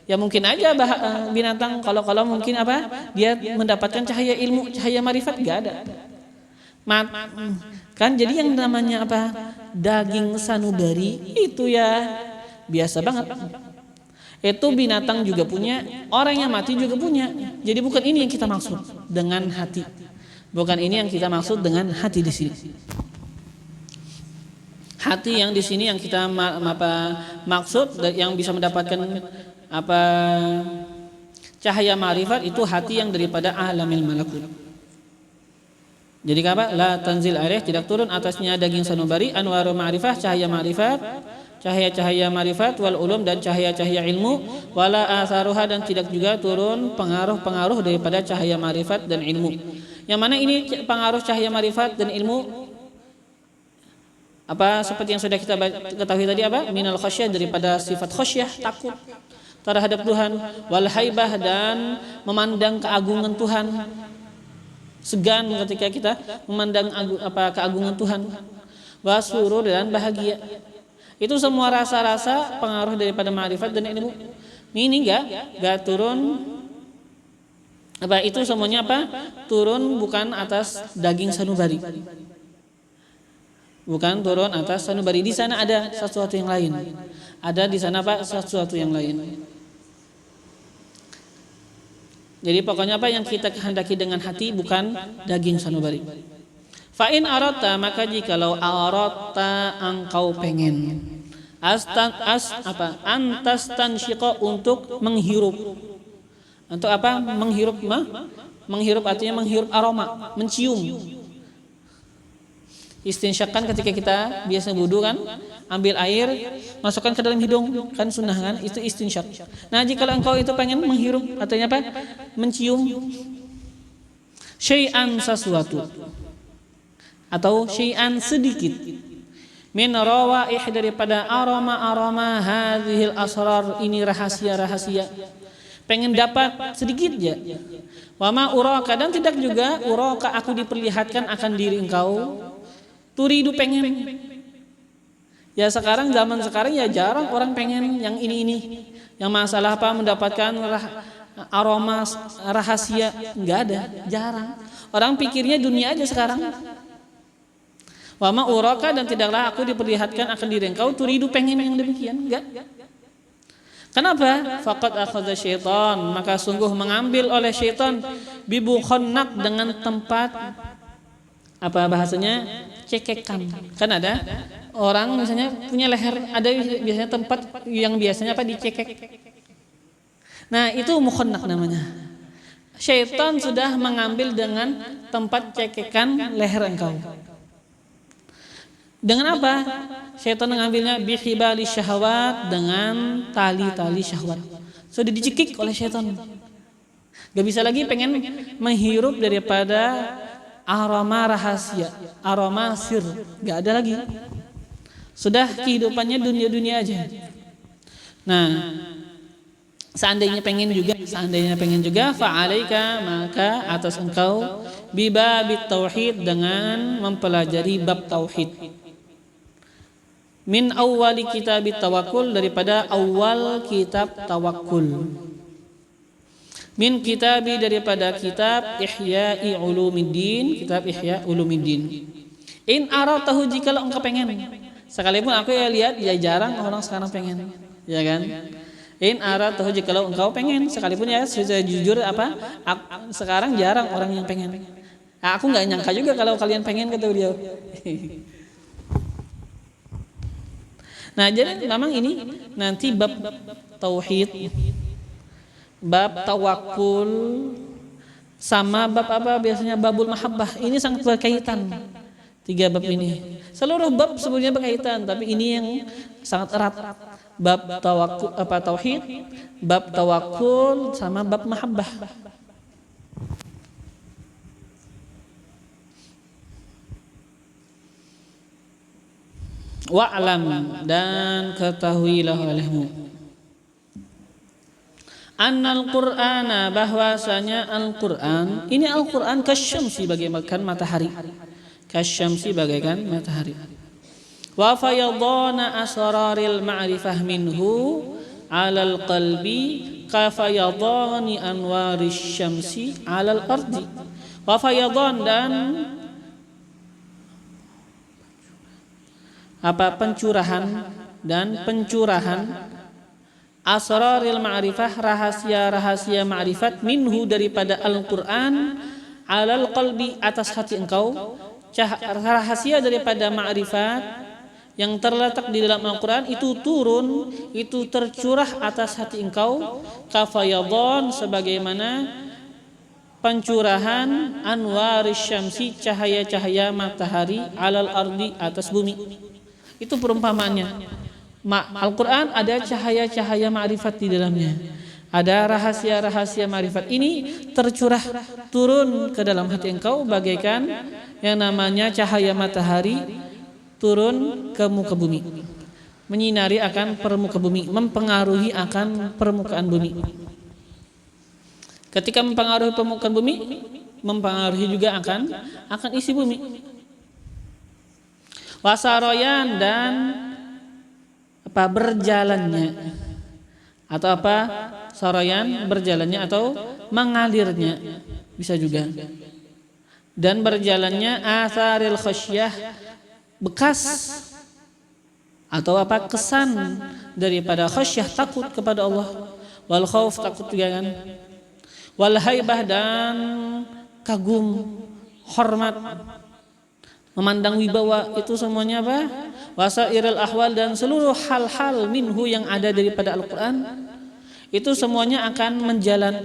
ya mungkin aja binatang kalau mungkin apa? Dia mendapatkan cahaya ilmu, cahaya marifat, enggak ada. Kan jadi yang namanya apa? Daging sanubari itu ya biasa banget. Itu binatang juga punya, orang yang mati juga punya. Jadi bukan ini yang kita maksud dengan hati. Bukan ini yang kita maksud dengan hati di sini. Hati yang di sini yang kita maksud, yang bisa mendapatkan apa? Cahaya marifat, itu hati yang daripada alamil malakut. Jadi apa? La tanzil alaih, tidak turun atasnya daging sanubari anwaru ma'rifah, cahaya marifat, cahaya-cahaya marifat, wal ulum, dan cahaya-cahaya ilmu, wala atharuha, dan tidak juga turun pengaruh-pengaruh daripada cahaya marifat dan ilmu. Yang mana ini pengaruh cahaya marifat dan ilmu apa? Seperti yang sudah kita ketahui tadi apa? Minal khasyah, daripada sifat khasyah, takut terhadap Tuhan, wal haibah, dan memandang keagungan Tuhan, segan ketika kita memandang keagungan Tuhan, wasurur, dan bahagia. Itu semua rasa-rasa pengaruh daripada ma'rifat dan ilmu. Ini enggak turun apa? Itu semuanya apa? Turun bukan atas daging sanubari. Bukan turun atas sanubari. Di sana ada sesuatu yang lain. Ada di sana apa? Sesuatu yang lain. Jadi pokoknya apa yang kita kehendaki dengan hati bukan daging sanubari. Fa in aratta, maka jikalau aratta, engkau pengen antas tansyiqa, untuk menghirup. Untuk apa? Menghirup menghirup artinya menghirup aroma, mencium. Istinsyakan ketika kita biasa wudu kan, ambil air, masukkan ke dalam hidung, kan sunnah kan, itu istinsyak. Nah, jikalau engkau itu pengen menghirup, artinya apa? Mencium syai'an, sesuatu, atau syai'an, sedikit, min rawaih, daripada aroma-aroma, hadhil asrar, ini rahasia-rahasia, pengen dapat sedikit ya. Wa ma uraka, dan tidak juga uraka, aku diperlihatkan akan diri engkau, turidu, pengen. Ya sekarang, zaman sekarang ya jarang orang pengen yang ini. Yang masalah apa? Mendapatkan aroma rahasia, enggak ada, jarang. Orang pikirnya dunia aja sekarang. Wa ma uraka, dan tidaklah aku diperlihatkan akan diri engkau, turidu, pengen yang demikian, enggak. Kenapa? Faqad akhadha syaitan, maka sungguh mengambil oleh syaitan, bibu khonnak, dengan tempat apa bahasanya? Cekekan. Kan ada orang misalnya punya leher, ada biasanya tempat yang biasanya apa? Dicekek. Nah, itu mukhonnak namanya. Syaitan sudah mengambil dengan tempat cekekan leher engkau. Dengan apa? Syaitan mengambilnya bihibali syahwat, dengan tali-tali syahwat. Sudah dicekik oleh syaitan. Gak bisa lagi pengen menghirup daripada aroma rahasia, aroma sir, gak ada lagi. Sudah kehidupannya dunia-dunia aja. Nah, seandainya pengen juga, fa'alaika, maka atas engkau, bibabit tauhid, dengan mempelajari bab tauhid. Min awwali kitab tawakkul, daripada awal kitab tawakkul. Min kitabi, daripada kitab Ihya'i Ulumiddin, kitab Ihya Ulumiddin. In aratahu, jikalau engkau pengen, Sekalipun aku lihat ya jarang orang sekarang pengen, ya kan? In aratahu, jikalau engkau pengen, sekalipun ya secara jujur sekarang jarang orang yang pengen. Nah, aku nggak nyangka juga kalau kalian pengen, kata beliau. Nah, jadi memang ini nanti bab tauhid, bab tawakul, sama bab apa biasanya babul mahabbah, ini sangat berkaitan. 3 bab ini. Seluruh bab sebenarnya berkaitan, tapi ini yang sangat erat. Bab tawakul tauhid, bab tawakul sama bab mahabbah. Wa'lam, dan ketahuilah olehmu, annal qur'ana, bahwasanya Al-Qur'an, ini Al-Qur'an kasyamsi, bagaikan matahari. Kasyamsi, bagaikan matahari. Wa fayadana asraril ma'rifah minhu 'alal qalbi ka fayadani anwaris syamsi 'alal ardi. Wa fayadan, dan pencurahan asraril ma'rifah, rahasia-rahasia ma'rifat, minhu, daripada Al-Qur'an, 'alal qalbi, atas hati engkau. Rahasia daripada ma'rifat yang terletak di dalam Al-Quran itu turun, itu tercurah atas hati engkau, kafayadon, sebagaimana pencurahan anwaris syamsi, cahaya-cahaya matahari, alal ardi, atas bumi. Itu perumpamaannya. Al-Quran ada cahaya-cahaya ma'rifat di dalamnya, ada rahasia-rahasia ma'rifat, ini tercurah turun ke dalam hati engkau bagaikan yang namanya cahaya matahari turun ke muka bumi, menyinari akan permukaan bumi, mempengaruhi akan permukaan bumi. Ketika mempengaruhi permukaan bumi, mempengaruhi juga akan isi bumi. Wasaroyan, dan berjalannya, atau saroyan, berjalannya atau mengalirnya, bisa juga. Dan berjalannya atharil khasyah, bekas atau kesan daripada khasyah, takut kepada Allah, wal khauf, takut juga kan, wal haibah, dan kagum, hormat, memandang wibawa, itu semuanya wasairil ahwal, dan seluruh hal-hal minhu yang ada daripada Al-Qur'an, itu semuanya akan berjalan,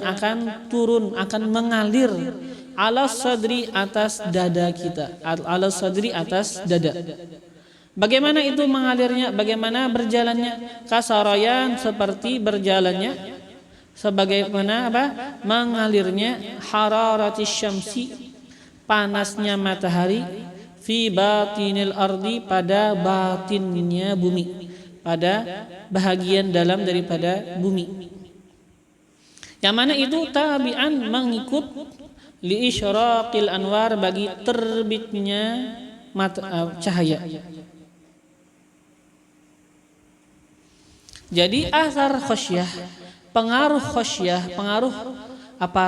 akan turun, akan mengalir ala sadri, atas dada kita, ala sadri, atas dada. Bagaimana itu mengalirnya, bagaimana berjalannya? Kasarayan, seperti berjalannya, sebagaimana mengalirnya hararatis syamsi, panasnya matahari, fi batinil ardi, pada batinnya bumi, pada bahagian dalam daripada bumi. Yang mana itu tabi'an, mengikut, li isyraqil anwar, bagi terbitnya cahaya. Jadi asar khasyah, pengaruh khasyah, pengaruh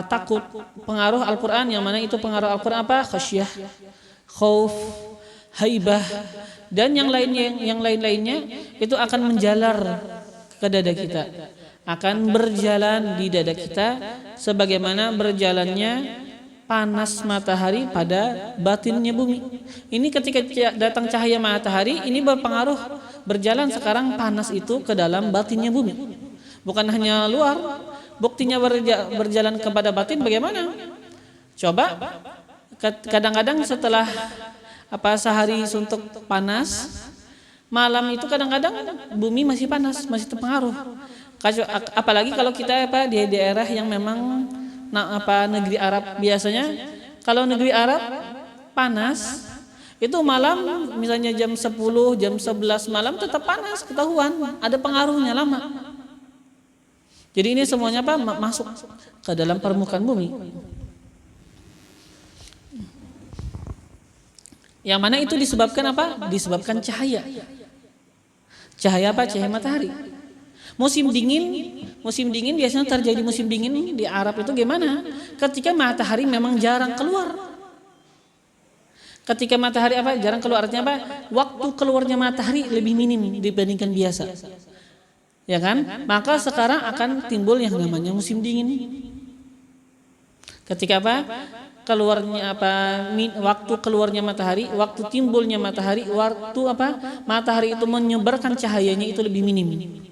takut, pengaruh Al-Qur'an, yang mana itu pengaruh Al-Qur'an khasyah, khauf, haibah, dan yang lain-lainnya itu akan menjalar ke dada kita, akan berjalan di dada kita, sebagaimana berjalannya panas matahari pada batinnya bumi. Ini ketika datang cahaya matahari, ini berpengaruh, berjalan sekarang panas itu ke dalam batinnya bumi, bukan hanya luar. Buktinya berjalan kepada batin bagaimana? Coba, kadang-kadang setelah sehari suntuk panas, malam itu kadang-kadang bumi masih panas, masih terpengaruh. Apalagi kalau kita di daerah yang memang negeri Arab, biasanya kalau negeri Arab panas itu malam, misalnya jam 10, jam 11 malam tetap panas, ketahuan, ada pengaruhnya lama. Jadi ini semuanya masuk ke dalam permukaan bumi. Yang mana itu disebabkan Disebabkan cahaya. Cahaya Cahaya matahari. Musim dingin biasanya terjadi musim dingin di Arab itu gimana? Ketika matahari memang jarang keluar. Ketika matahari jarang keluar, artinya waktu keluarnya matahari lebih minim dibandingkan biasa. Ya kan? Maka sekarang akan timbul yang namanya musim dingin. Ketika keluarnya waktu keluarnya matahari, waktu timbulnya matahari, waktu matahari itu menyebarkan cahayanya itu lebih minim.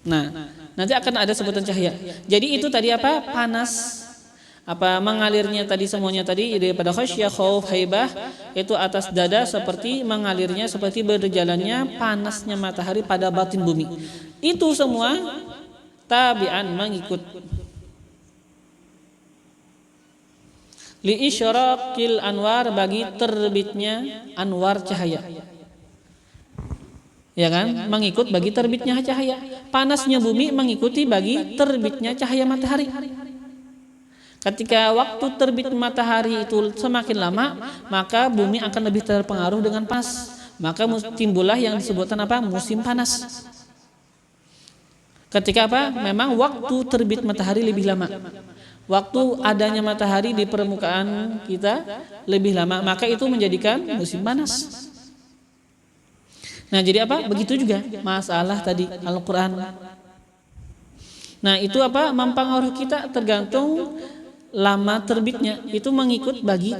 Nah, nanti akan ada sebutan cahaya. Jadi itu tadi panas, mengalirnya tadi semuanya tadi daripada khasyah, khauf, haibah itu atas dada seperti mengalirnya seperti berjalannya panasnya matahari pada batin bumi. Itu semua tabi'an mengikut. Li isyraqil anwar, bagi terbitnya anwar cahaya. Ya kan? Mengikut bagi terbitnya cahaya. Panasnya bumi mengikuti bagi terbitnya cahaya matahari. Ketika waktu terbit matahari itu semakin lama, maka bumi akan lebih terpengaruh dengan panas. Maka timbullah yang disebutkan musim panas. Ketika memang waktu terbit matahari lebih lama. Waktu adanya matahari di permukaan kita lebih lama, maka itu menjadikan musim panas. Nah, jadi begitu juga masalah tadi Al-Qur'an. Nah, itu mempengaruhi kita tergantung lama terbitnya, itu mengikut bagi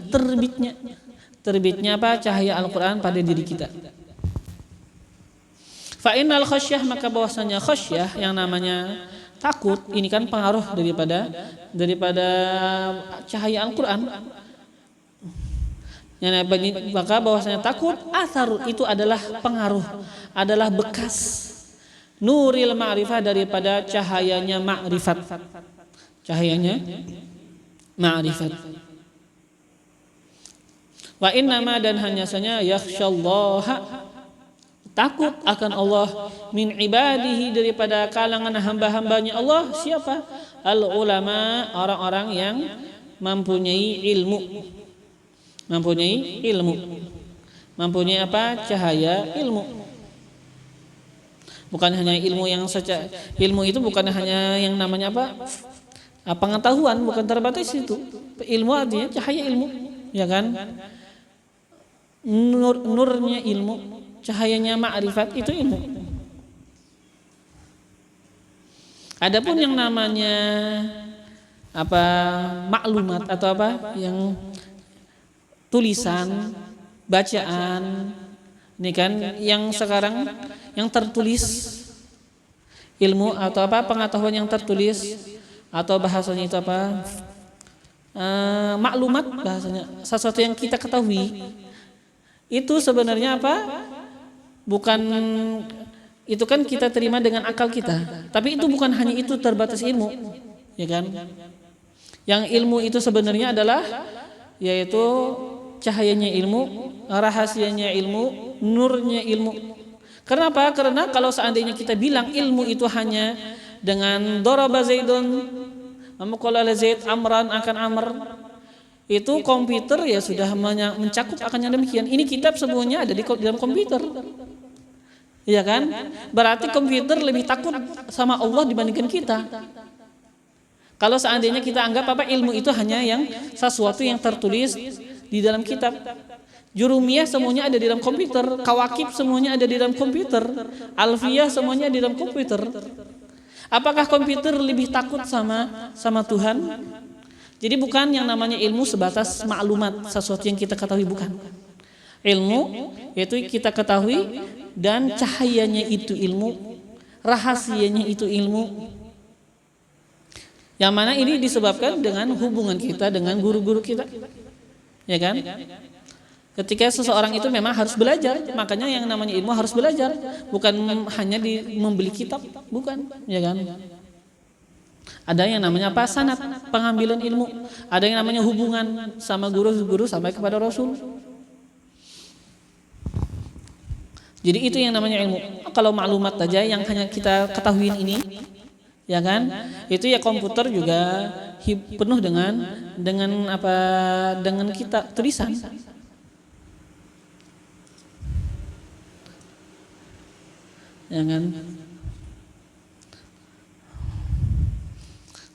terbitnya cahaya Al-Qur'an pada diri kita. Fa innal khasyah, maka bahwasanya khasyah yang namanya takut ini kan pengaruh daripada cahaya Al-Qur'an. Maka bahwasanya takut asar itu adalah pengaruh, adalah bekas nuril ma'rifah, daripada cahayanya ma'rifat. Cahayanya ma'rifat. Wa innama, dan hanya saja yakhsyallaha, takut akan Allah, min ibadihi, daripada kalangan hamba-hambanya Allah. Siapa? Al ulama, orang-orang yang mempunyai ilmu. Mempunyai cahaya ilmu. Bukan hanya ilmu yang saja. Ilmu itu bukan hanya yang namanya pengetahuan, bukan terbatas itu. Ilmu artinya cahaya ilmu, ya kan? Nurnya ilmu, cahayanya ma'rifat itu ilmu. Adapun yang namanya maklumat atau yang tulisan, bacaan, ini kan yang sekarang yang tertulis, ilmu atau pengetahuan yang tertulis, atau bahasanya itu maklumat, bahasanya sesuatu yang kita ketahui. Itu sebenarnya bukan, itu kan kita terima dengan akal kita, tapi itu bukan hanya itu terbatas ilmu, ya kan? Yang ilmu itu sebenarnya adalah yaitu cahayanya ilmu, rahasianya ilmu, nurnya ilmu. Kenapa? Karena kalau seandainya kita bilang ilmu itu hanya dengan daraba Zaidun, qala Zaid amran, akan amr, itu komputer ya sudah mencakup akan yang demikian. Ini kitab semuanya ada di dalam komputer, iya kan? Berarti komputer lebih takut sama Allah dibandingkan kita. Kalau seandainya kita anggap ilmu itu hanya yang sesuatu yang tertulis di dalam kitab. Jurumiyah semuanya ada di dalam komputer, Kawakib semuanya ada di dalam komputer, Alfiyah semuanya di dalam komputer. Apakah komputer lebih takut sama Tuhan? Jadi bukan yang namanya ilmu sebatas maklumat, sesuatu yang kita ketahui, bukan. Ilmu yaitu kita ketahui dan cahayanya itu ilmu, rahasianya itu ilmu. Yang mana ini disebabkan dengan hubungan kita dengan guru-guru kita, ya kan? Ketika seseorang itu memang harus belajar, makanya yang namanya ilmu harus belajar, bukan hanya membeli kitab, bukan, ya kan? Ada yang namanya sanad, pengambilan ilmu, ada yang namanya hubungan sama guru-guru sampai kepada Rasul. Jadi itu yang namanya ilmu. Kalau maklumat saja yang hanya kita ketahui ini, ya kan? Itu ya komputer juga penuh dengan kita tulisan. Ya kan?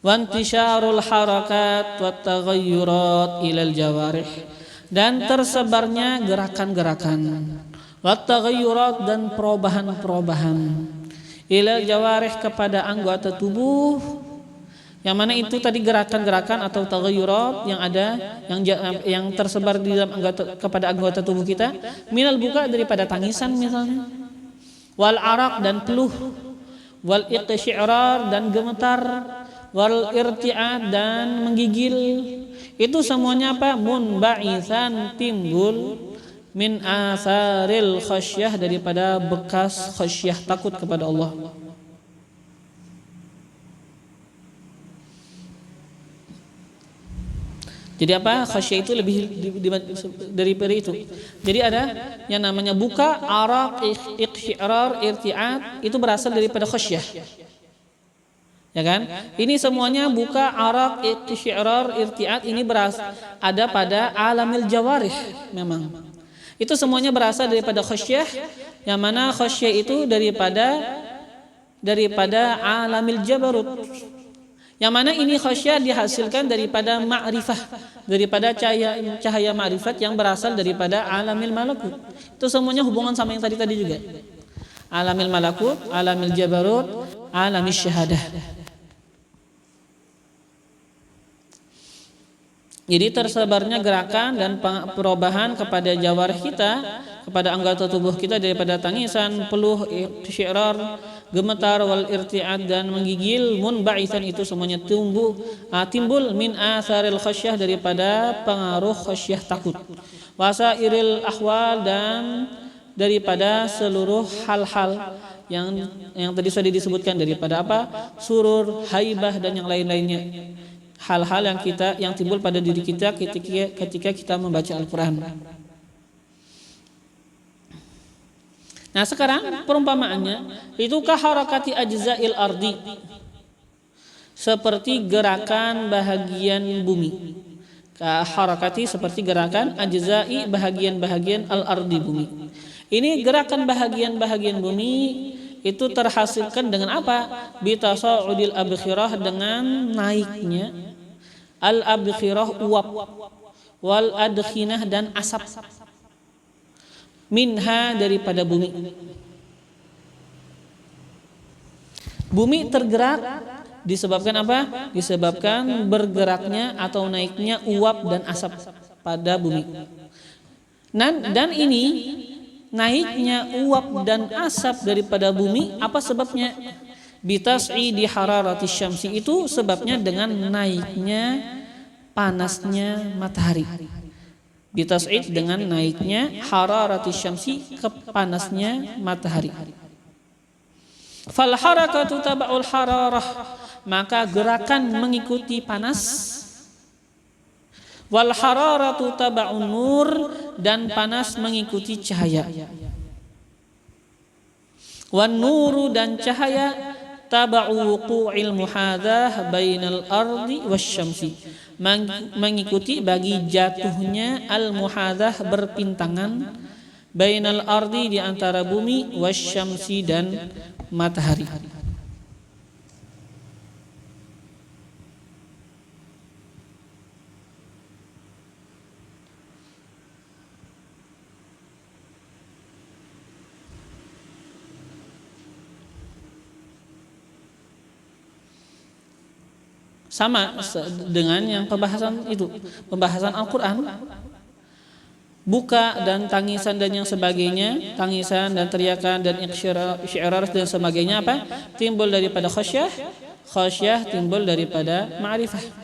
Wa intisyarul harakat wat taghayyurat ilal jawarih, dan tersebarnya gerakan-gerakan, wa taghayyurat dan perubahan-perubahan, ila jawarih kepada anggota tubuh, yang mana itu tadi gerakan-gerakan atau taghayyurat yang ada yang tersebar di dalam kepada anggota tubuh kita, minal buka daripada tangisan misalnya, wal araq dan peluh, wal iqsyi'rar dan gemetar, wal irti'ad dan menggigil. Itu semuanya apa? Munba'itsan, timbul min asaril khasyah, daripada bekas khasyah, takut kepada Allah. Jadi apa? Khasyah itu lebih daripada itu. Jadi ada yang namanya buka, araq, iqsyi'rar, irti'ad, itu berasal daripada khasyah. Ya kan? Ini semuanya buka, araq, iqsyi'rar, irti'ad, ini berasal ada pada alamil jawarih memang. Itu semuanya berasal daripada khasyah, yang mana khasyah itu daripada alamil jabarut. Yang mana ini khasyah dihasilkan daripada ma'rifah, daripada cahaya ma'rifat yang berasal daripada alamil malakut. Itu semuanya hubungan sama yang tadi juga. Alamil malakut, alamil jabarut, alamil syahadah. Jadi tersebarnya gerakan dan perubahan kepada jawarih kita, kepada anggota tubuh kita, daripada tangisan, peluh, iqsyi'rar, gemetar, wal irti'ad dan menggigil, munba'itsan, itu semuanya timbul min asaril khasyah, daripada pengaruh khasyah, takut, wasairil ahwal dan daripada seluruh hal-hal yang tadi sudah disebutkan, daripada apa? Surur, haibah dan yang lain-lainnya. Hal-hal yang timbul pada diri kita ketika kita membaca Al-Quran. Nah sekarang perumpamaannya itu kaharakati ajza'il ardi, seperti gerakan bahagian bumi. Kaharakati seperti gerakan, ajza'i bahagian-bahagian al-ardi, bumi. Ini gerakan bahagian-bahagian bumi itu terhasilkan dengan apa? Bitasa'udil abkhirah, dengan naiknya al-abkhirah, uap, wal adkhinah dan asap, minha daripada bumi. Bumi tergerak disebabkan apa? Disebabkan bergeraknya atau naiknya uap dan asap pada bumi. Dan ini naiknya uap dan asap daripada bumi, apa sebabnya? Bitas'i di hararati syamsi, itu sebabnya dengan naiknya panasnya matahari. Bitas'id dengan naiknya hararati syamsi, kepanasnya matahari. Fal harakatu taba'ul hararah, maka gerakan mengikuti panas. Wal hararatu taba'un nur, dan panas mengikuti cahaya. Wan nuru, dan cahaya, taba'u wuqu'il muhadah bainal ardi wasyamsi, mengikuti bagi jatuhnya al-muhadah, berpintangan, bainal ardi, di antara bumi, wasyamsi dan matahari. Sama dengan yang pembahasan Al-Quran, buka dan tangisan dan yang sebagainya, tangisan dan teriakan dan iqsyi'rar dan sebagainya, apa? Timbul daripada khasyah, khasyah timbul daripada ma'rifah.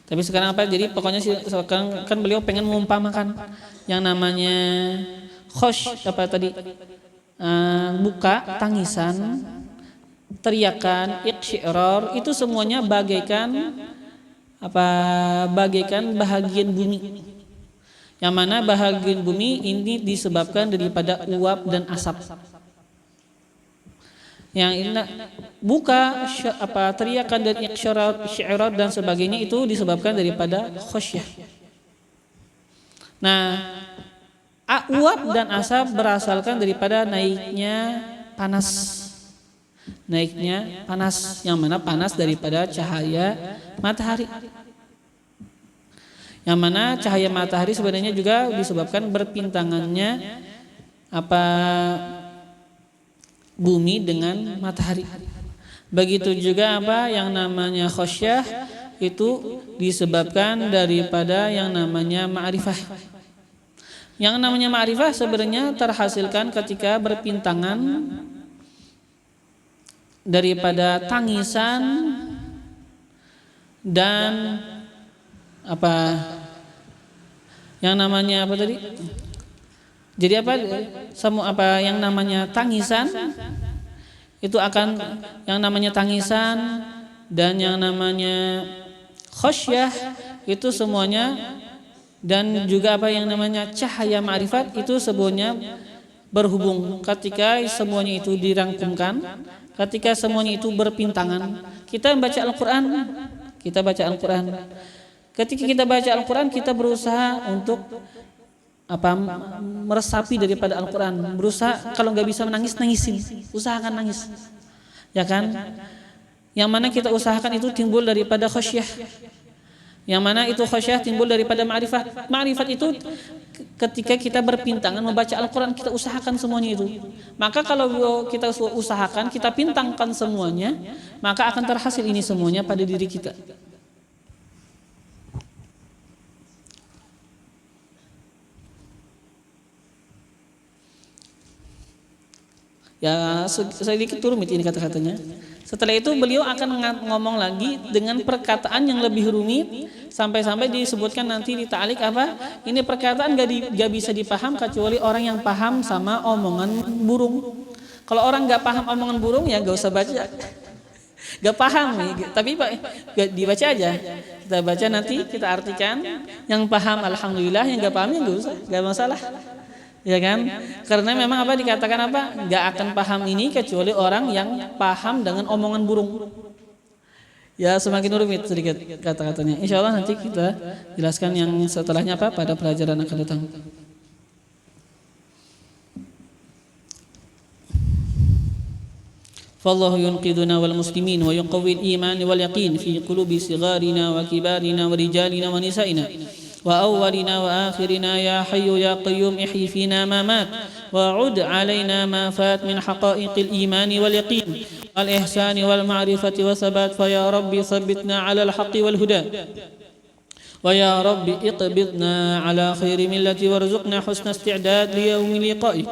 Tapi sekarang apa? Jadi pokoknya sekarang kan beliau pengen mengumpamakan yang namanya buka, tangisan, teriakan, iqsyi'rar, itu semuanya bagaikan bahagian bumi. Yang mana bahagian bumi ini disebabkan daripada uap dan asap. Yang ini buka, teriakan dan iqsyi'rar dan sebagainya, itu disebabkan daripada khasyah. Nah, uap dan asap berasalkan daripada naiknya panas. naiknya panas, yang mana panas daripada cahaya matahari. Yang mana cahaya matahari sebenarnya juga disebabkan berpintangannya bumi dengan matahari. Begitu juga yang namanya khosyah itu disebabkan daripada yang namanya ma'rifah. Yang namanya ma'rifah sebenarnya terhasilkan ketika berpintangan daripada tangisan dan yang namanya tadi? Jadi yang namanya tangisan itu akan yang namanya tangisan dan yang namanya khosyah itu semuanya, dan juga yang namanya cahaya ma'rifat itu semuanya berhubung ketika semuanya itu dirangkumkan, ketika semuanya itu berpintangan. Kita baca Al-Quran. Ketika kita baca Al-Quran, kita berusaha untuk meresapi daripada Al-Quran. Berusaha kalau nggak bisa menangis, nangisin. Usahakan nangis. Ya kan? Yang mana kita usahakan itu timbul daripada khosyah. Yang mana itu khosyah timbul daripada ma'rifat. Ma'rifat itu ketika kita berpintangan membaca Al-Quran, kita usahakan semuanya itu. Maka kalau kita usahakan, kita pintangkan semuanya, maka akan terhasil ini semuanya pada diri kita. Ya sedikit rumit ini kata-katanya. Setelah itu beliau akan ngomong lagi dengan perkataan yang lebih rumit, sampai-sampai disebutkan nanti di ta'liq ini perkataan gak bisa dipaham kecuali orang yang paham sama omongan burung. Kalau orang gak paham omongan burung ya gak usah baca. Gak paham nih, tapi gak dibaca aja. Kita baca nanti, kita artikan. Yang paham alhamdulillah, yang gak paham ya gak usah, gak masalah. Ya kan? Karena memang dikatakan gak akan paham ini kecuali orang yang paham dengan omongan burung. Ya semakin rumit sedikit kata-katanya. Insya Allah nanti kita jelaskan yang setelahnya pada pelajaran akan datang. Fallahu yunqiduna wal muslimin wa yuqawwil iman wal yaqin fi qulubi sigharina wa kibarina wa rijalina wa nisaina wa awwalina wa akhirina ya hayyu ya qayyum ihyi fina ma mat wa 'ud 'alaina ma fat min haqa'iqil iman wal yaqin wal ihsani wal ma'rifati wa sabat fa ya rabbi thabbitna 'ala al haqqi wal huda wa ya rabbi iqbidna 'ala khairi millati warzuqna husna isti'dad li yawmi liqa'ik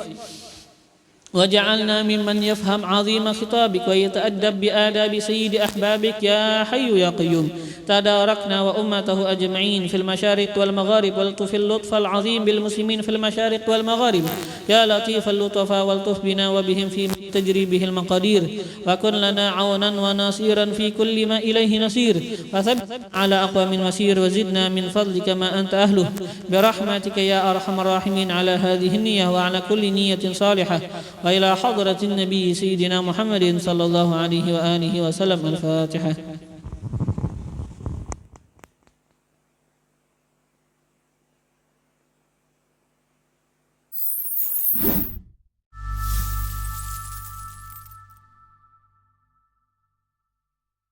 وجعلنا ممن يفهم عظيم خطابك ويتأدب بآداب سيد أحبابك يا حي يا قيوم تداركنا وأمته أجمعين في المشارق والمغارب والطف اللطف العظيم بالمسلمين في المشارق والمغارب يا لطيف اللطفاء والطف بنا وبهم في تجري به المقادير وكن لنا عونا ونصيرا في كل ما إليه نصير وثبت على أقوام مسير وزدنا من فضلك ما أنت أهله برحمتك يا أرحم الراحمين على هذه النية وعلى كل نية صالحة وإلى حضرة النبي سيدنا محمد صلى الله عليه وآله وسلم. الفاتحة.